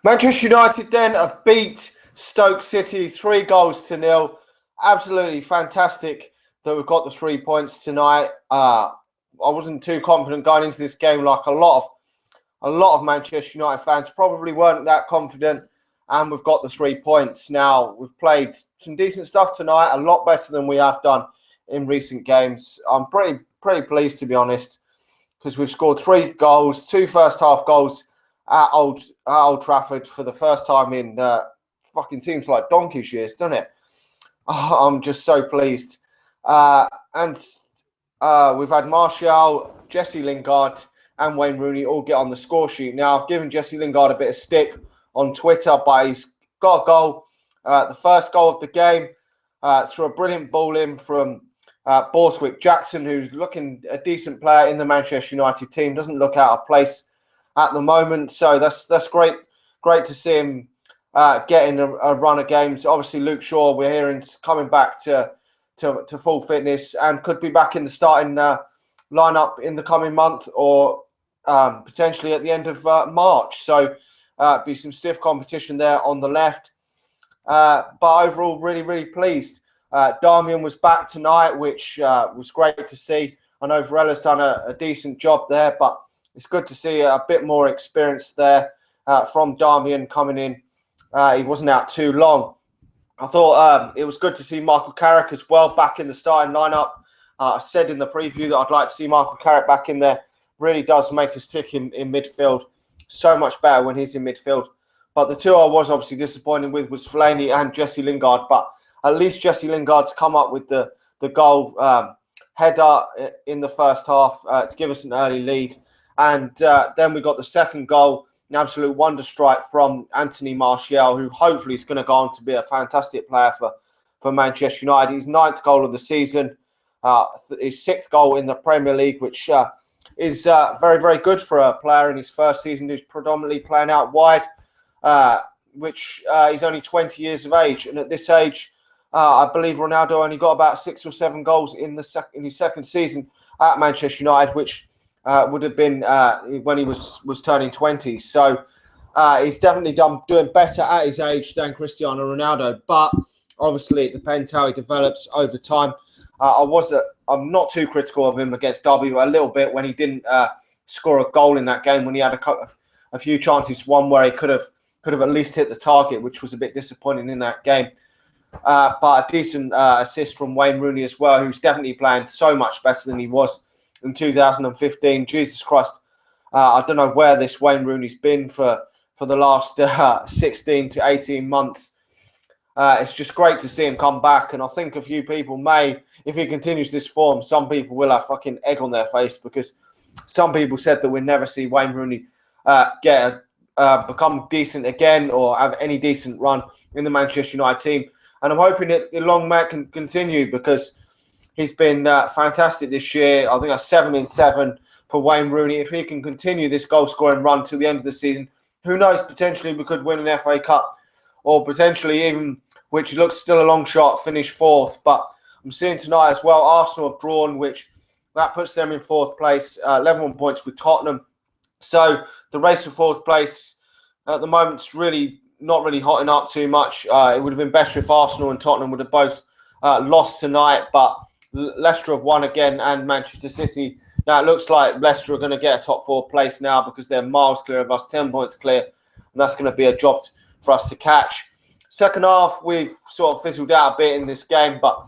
Manchester United then have beat Stoke City 3-0. Absolutely fantastic that we've got the 3 points tonight. I wasn't too confident going into this game, like a lot of Manchester United fans probably weren't that confident, and we've got the 3 points. Now, we've played some decent stuff tonight, a lot better than we have done in recent games. I'm pretty pleased, to be honest, because we've scored 3 goals, 2 first-half goals at Old Trafford for the first time in fucking seems like donkey's years, doesn't it? I'm just so pleased. And we've had Martial, Jesse Lingard, and Wayne Rooney all get on the score sheet. Now, I've given Jesse Lingard a bit of stick on Twitter, but he's got a goal. The first goal of the game through a brilliant ball in from Borthwick Jackson, who's looking a decent player in the Manchester United team. Doesn't look out of place at the moment, so that's great to see him getting a run of games. Obviously, Luke Shaw, we're hearing, coming back to full fitness and could be back in the starting lineup in the coming month, or potentially at the end of March. So be some stiff competition there on the left. But overall, really pleased. Darmian was back tonight, which was great to see. I know Varella's done a decent job there, but it's good to see a bit more experience there from Darmian coming in. He wasn't out too long. I thought it was good to see Michael Carrick as well back in the starting lineup. I said in the preview that I'd like to see Michael Carrick back in there. Really does make us tick in midfield. So much better when he's in midfield. But the two I was obviously disappointed with was Fellaini and Jesse Lingard. But at least Jesse Lingard's come up with the goal header in the first half to give us an early lead. And then we got the second goal, an absolute wonder strike from Anthony Martial, who hopefully is going to go on to be a fantastic player for Manchester United. His 9th goal of the season, his 6th goal in the Premier League, which is very good for a player in his first season who's predominantly playing out wide, which he's only 20 years of age. And at this age, I believe Ronaldo only got about 6 or 7 goals in his second season at Manchester United, which would have been when he was turning 20. So he's definitely doing better at his age than Cristiano Ronaldo. But obviously, it depends how he develops over time. I'm not too critical of him against Derby, but a little bit when he didn't score a goal in that game, when he had a few chances, one where he could have at least hit the target, which was a bit disappointing in that game. But a decent assist from Wayne Rooney as well, who's definitely playing so much better than he was in 2015. Jesus Christ. I don't know where this Wayne Rooney's been for the last 16 to 18 months. It's just great to see him come back. And I think a few people may, if he continues this form, some people will have fucking egg on their face, because some people said that we'll never see Wayne Rooney become decent again or have any decent run in the Manchester United team. And I'm hoping that the long man can continue, because he's been fantastic this year. I think that's 7 in 7 for Wayne Rooney. If he can continue this goal-scoring run till the end of the season, who knows, potentially we could win an FA Cup, or potentially even, which looks still a long shot, finish 4th. But I'm seeing tonight as well, Arsenal have drawn, which that puts them in 4th place, 11 points with Tottenham. So the race for 4th place at the moment is really not really hotting up too much. It would have been better if Arsenal and Tottenham would have both lost tonight, but Leicester have won again, and Manchester City. Now it looks like Leicester are going to get a top 4 place now, because they're miles clear of us, 10 points clear, and that's going to be a job for us to catch. Second half, we've sort of fizzled out a bit in this game, but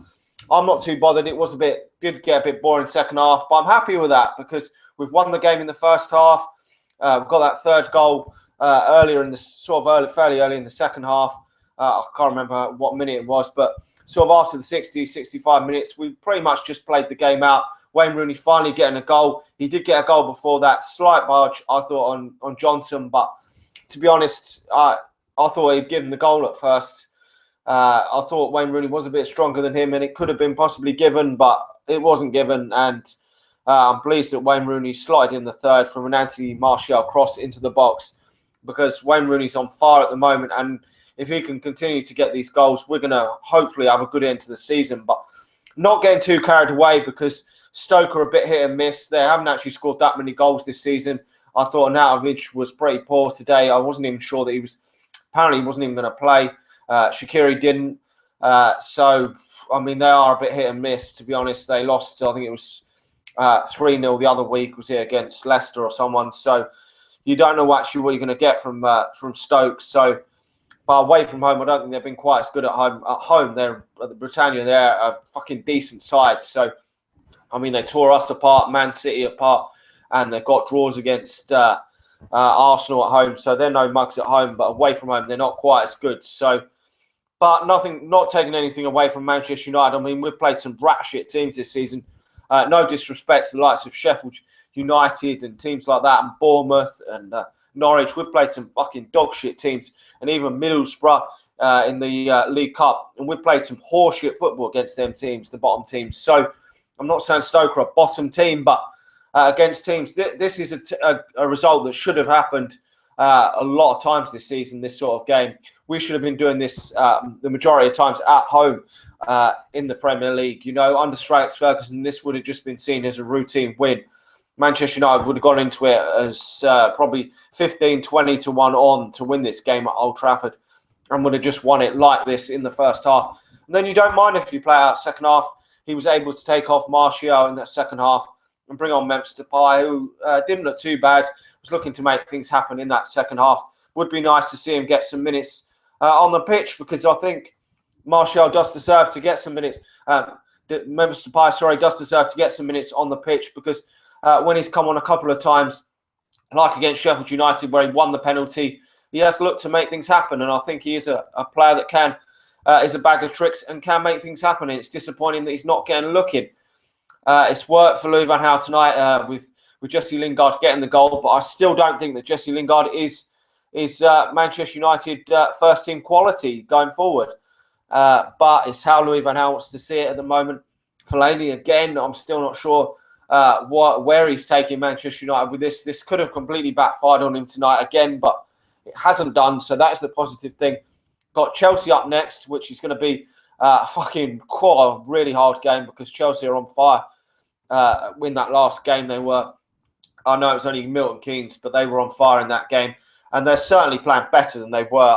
I'm not too bothered. It did get a bit boring second half, but I'm happy with that, because we've won the game in the first half. We've got that 3rd goal earlier in the fairly early in the second half. I can't remember what minute it was, but sort of after the 60, 65 minutes, we pretty much just played the game out. Wayne Rooney finally getting a goal. He did get a goal before that. Slight barge, I thought, on Johnson, but to be honest, I thought he'd given the goal at first. I thought Wayne Rooney was a bit stronger than him, and it could have been possibly given, but it wasn't given. And I'm pleased that Wayne Rooney slotted in the 3rd from an Anthony Martial cross into the box, because Wayne Rooney's on fire at the moment, and if he can continue to get these goals, we're going to hopefully have a good end to the season. But not getting too carried away, because Stoke are a bit hit and miss. They haven't actually scored that many goals this season. I thought Arnautovic was pretty poor today. I wasn't even sure that he was apparently he wasn't even going to play. Shaqiri didn't. So, I mean, they are a bit hit and miss, to be honest. They lost, I think it was 3-0 the other week, was it against Leicester or someone. So you don't know actually what you're going to get from Stoke. So, but away from home, I don't think they've been quite as good at home. At home, they're at the Britannia. They're a fucking decent side. So, I mean, they tore us apart, Man City apart, and they've got draws against Arsenal at home. So they're no mugs at home, but away from home, they're not quite as good. So, but not taking anything away from Manchester United. I mean, we've played some rat shit teams this season. No disrespect to the likes of Sheffield United and teams like that, and Bournemouth and Norwich. We've played some fucking dog shit teams, and even Middlesbrough in the League Cup. And we've played some horseshit football against them teams, the bottom teams. So I'm not saying Stoke are a bottom team, but against teams, this is a result that should have happened a lot of times this season, this sort of game. We should have been doing this the majority of times at home in the Premier League. You know, under Sir Alex Ferguson, this would have just been seen as a routine win. Manchester United would have gone into it as probably 15, 20 to 1 on to win this game at Old Trafford, and would have just won it like this in the first half. And then you don't mind if you play out second half. He was able to take off Martial in that second half and bring on Memphis Depay, who didn't look too bad, was looking to make things happen in that second half. Would be nice to see him get some minutes on the pitch, because I think Martial does deserve to get some minutes. Memphis Depay, does deserve to get some minutes on the pitch, because when he's come on a couple of times, like against Sheffield United, where he won the penalty, he has looked to make things happen. And I think he is a player that is a bag of tricks and can make things happen. And it's disappointing that he's not getting a look in. It's worked for Louis van Gaal tonight with Jesse Lingard getting the goal, but I still don't think that Jesse Lingard is Manchester United first team quality going forward. But it's how Louis van Gaal wants to see it at the moment. Fellaini, again, I'm still not sure where he's taking Manchester United with this. This could have completely backfired on him tonight again, but it hasn't done. So that is the positive thing. Got Chelsea up next, which is going to be fucking quite a really hard game, because Chelsea are on fire. Win that last game, they were. I know it was only Milton Keynes, but they were on fire in that game, and they're certainly playing better than they were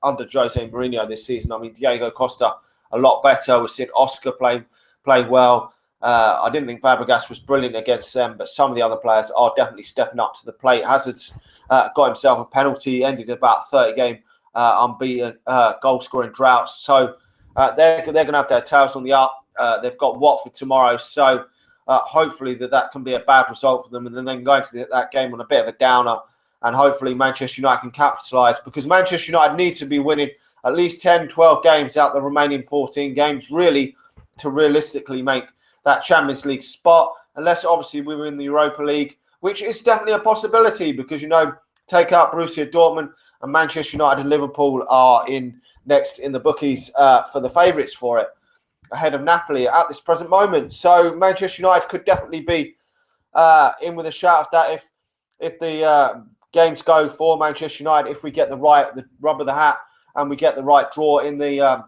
under Jose Mourinho this season. I mean, Diego Costa a lot better. We've seen Oscar play well. I didn't think Fabregas was brilliant against them, but some of the other players are definitely stepping up to the plate. Hazard's got himself a penalty, ended about 30-game unbeaten goal-scoring drought. So they're going to have their tails on the up. They've got Watford tomorrow, so hopefully that can be a bad result for them, and then they can go into that game on a bit of a downer, and hopefully Manchester United can capitalise, because Manchester United need to be winning at least 10, 12 games out the remaining 14 games, really, to realistically make that Champions League spot, unless obviously we were in the Europa League, which is definitely a possibility, because, you know, take out Borussia Dortmund, and Manchester United and Liverpool are next in the bookies for the favourites for it, ahead of Napoli at this present moment. So Manchester United could definitely be in with a shout of that if the games go for Manchester United, if we get the rub of the hat and we get the right draw in the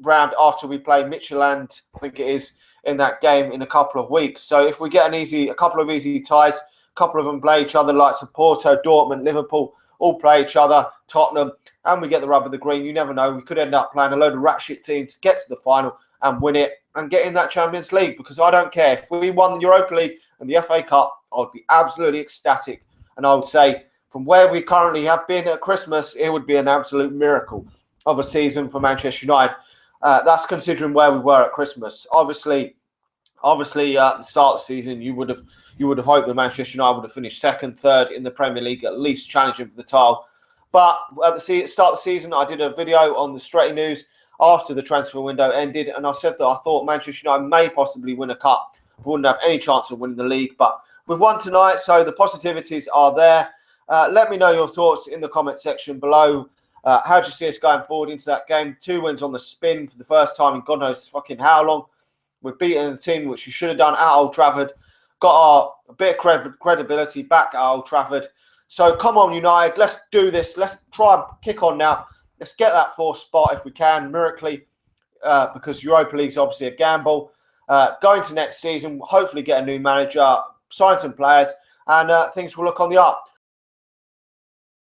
round after we play Midtjylland, I think it is, in that game in a couple of weeks. So if we get a couple of easy ties, a couple of them play each other, like Porto, Dortmund, Liverpool, all play each other, Tottenham, and we get the rub of the green, you never know. We could end up playing a load of rat shit teams to get to the final and win it and get in that Champions League, because I don't care. If we won the Europa League and the FA Cup, I would be absolutely ecstatic. And I would say, from where we currently have been at Christmas, it would be an absolute miracle of a season for Manchester United. That's considering where we were at Christmas. Obviously, at the start of the season, you would have hoped that Manchester United would have finished second, third in the Premier League, at least challenging for the title. But at the start of the season, I did a video on the Stretty News after the transfer window ended, and I said that I thought Manchester United may possibly win a cup. We wouldn't have any chance of winning the league, but we've won tonight, so the positivities are there. Let me know your thoughts in the comment section below. How do you see us going forward into that game? 2 wins on the spin for the first time in God knows fucking how long. We've beaten the team which we should have done at Old Trafford. Got a bit of credibility back at Old Trafford. So come on, United. Let's do this. Let's try and kick on now. Let's get that 4th spot if we can, miraculously, because Europa League's obviously a gamble. Going to next season, hopefully get a new manager, sign some players, and things will look on the up.